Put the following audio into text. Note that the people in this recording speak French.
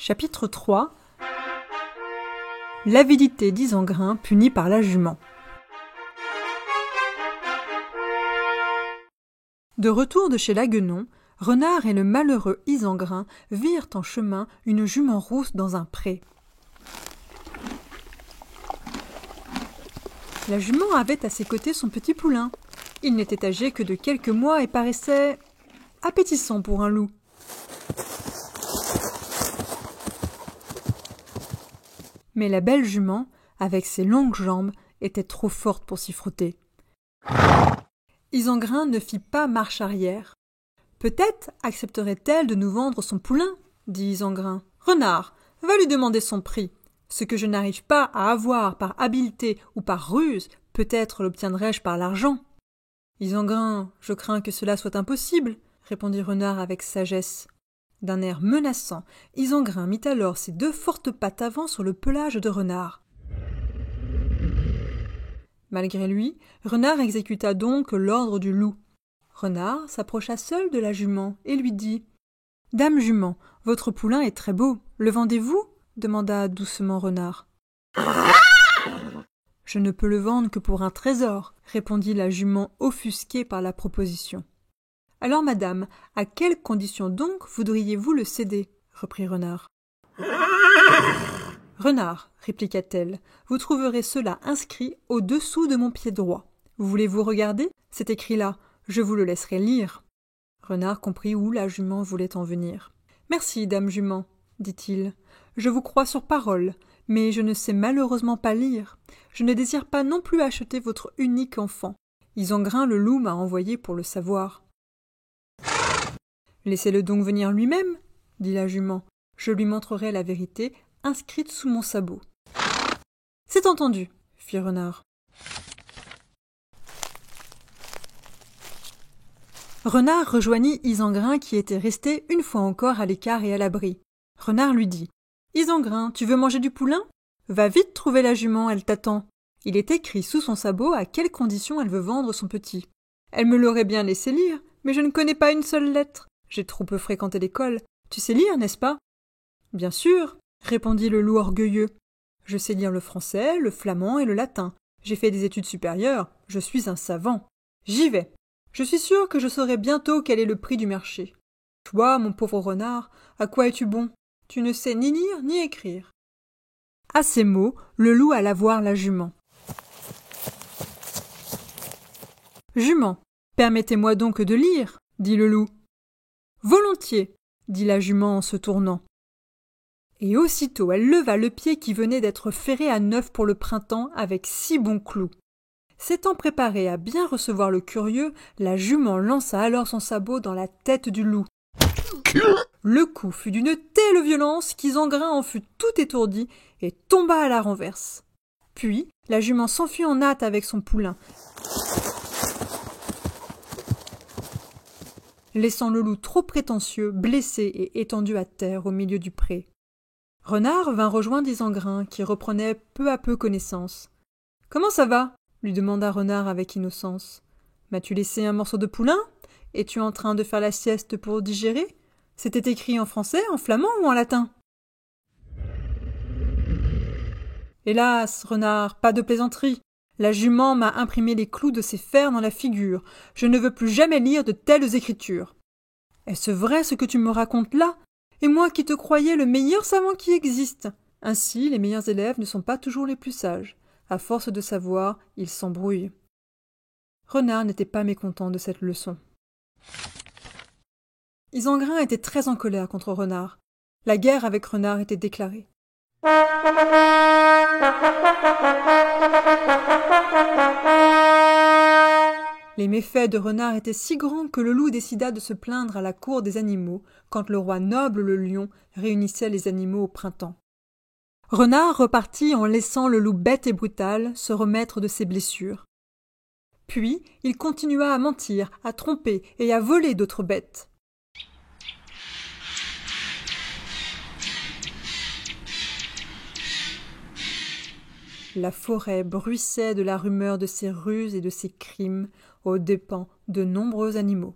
Chapitre 3. L'avidité d'Ysengrin punie par la jument. De retour de chez Laguenon, Renard et le malheureux Ysengrin virent en chemin une jument rousse dans un pré. La jument avait à ses côtés son petit poulain. Il n'était âgé que de quelques mois et paraissait appétissant pour un loup. Mais la belle jument, avec ses longues jambes, était trop forte pour s'y frotter. Ysengrin ne fit pas marche arrière. « Peut-être accepterait-elle de nous vendre son poulain, » dit Ysengrin. « Renard, va lui demander son prix. Ce que je n'arrive pas à avoir par habileté ou par ruse, peut-être l'obtiendrai-je par l'argent. » « Ysengrin, je crains que cela soit impossible, » répondit Renard avec sagesse. D'un air menaçant, Ysengrin mit alors ses deux fortes pattes avant sur le pelage de Renard. Malgré lui, Renard exécuta donc l'ordre du loup. Renard s'approcha seul de la jument et lui dit « Dame jument, votre poulain est très beau. Le vendez-vous » demanda doucement Renard. « Je ne peux le vendre que pour un trésor, » répondit la jument offusquée par la proposition. « Alors, madame, à quelles conditions donc voudriez-vous le céder » reprit Renard. « Renard, répliqua-t-elle, vous trouverez cela inscrit au-dessous de mon pied droit. Voulez-vous regarder ? C'est écrit là, je vous le laisserai lire. » Renard comprit où la jument voulait en venir. « Merci, dame jument, dit-il. Je vous crois sur parole, mais je ne sais malheureusement pas lire. Je ne désire pas non plus acheter votre unique enfant. Ysengrin le loup m'a envoyé pour le savoir. »« Laissez-le donc venir lui-même, dit la jument. Je lui montrerai la vérité inscrite sous mon sabot. »« C'est entendu, fit Renard. » Renard rejoignit Ysengrin qui était resté une fois encore à l'écart et à l'abri. Renard lui dit « Ysengrin, tu veux manger du poulain ? Va vite trouver la jument, elle t'attend. Il est écrit sous son sabot à quelles conditions elle veut vendre son petit. Elle me l'aurait bien laissé lire, mais je ne connais pas une seule lettre. J'ai trop peu fréquenté l'école. Tu sais lire, n'est-ce pas ? » « Bien sûr, » répondit le loup orgueilleux. « Je sais lire le français, le flamand et le latin. J'ai fait des études supérieures. Je suis un savant. J'y vais. Je suis sûr que je saurai bientôt quel est le prix du marché. Toi, mon pauvre renard, à quoi es-tu bon ? Tu ne sais ni lire ni écrire. » À ces mots, le loup alla voir la jument. « Jument, permettez-moi donc de lire, » dit le loup. « Volontiers, » dit la jument en se tournant. Et aussitôt elle leva le pied qui venait d'être ferré à neuf pour le printemps avec 6 bons clous. S'étant préparée à bien recevoir le curieux, la jument lança alors son sabot dans la tête du loup. Le coup fut d'une telle violence qu'Ysengrin en fut tout étourdi et tomba à la renverse. Puis la jument s'enfuit en hâte avec son poulain, laissant le loup trop prétentieux, blessé et étendu à terre au milieu du pré. Renard vint rejoindre Ysengrin, qui reprenait peu à peu connaissance. « Comment ça va ?» lui demanda Renard avec innocence. « M'as-tu laissé un morceau de poulain ? Es-tu en train de faire la sieste pour digérer ? C'était écrit en français, en flamand ou en latin ?»« Hélas, Renard, pas de plaisanterie. La jument m'a imprimé les clous de ses fers dans la figure. Je ne veux plus jamais lire de telles écritures. Est-ce vrai ce que tu me racontes là ? Et moi qui te croyais le meilleur savant qui existe. Ainsi, les meilleurs élèves ne sont pas toujours les plus sages. À force de savoir, ils s'embrouillent. » Renard n'était pas mécontent de cette leçon. Ysengrin était très en colère contre Renard. La guerre avec Renard était déclarée. Les méfaits de Renard étaient si grands que le loup décida de se plaindre à la cour des animaux quand le roi noble le lion réunissait les animaux au printemps. Renard repartit en laissant le loup bête et brutal se remettre de ses blessures. Puis il continua à mentir, à tromper et à voler d'autres bêtes. La forêt bruissait de la rumeur de ses ruses et de ses crimes aux dépens de nombreux animaux.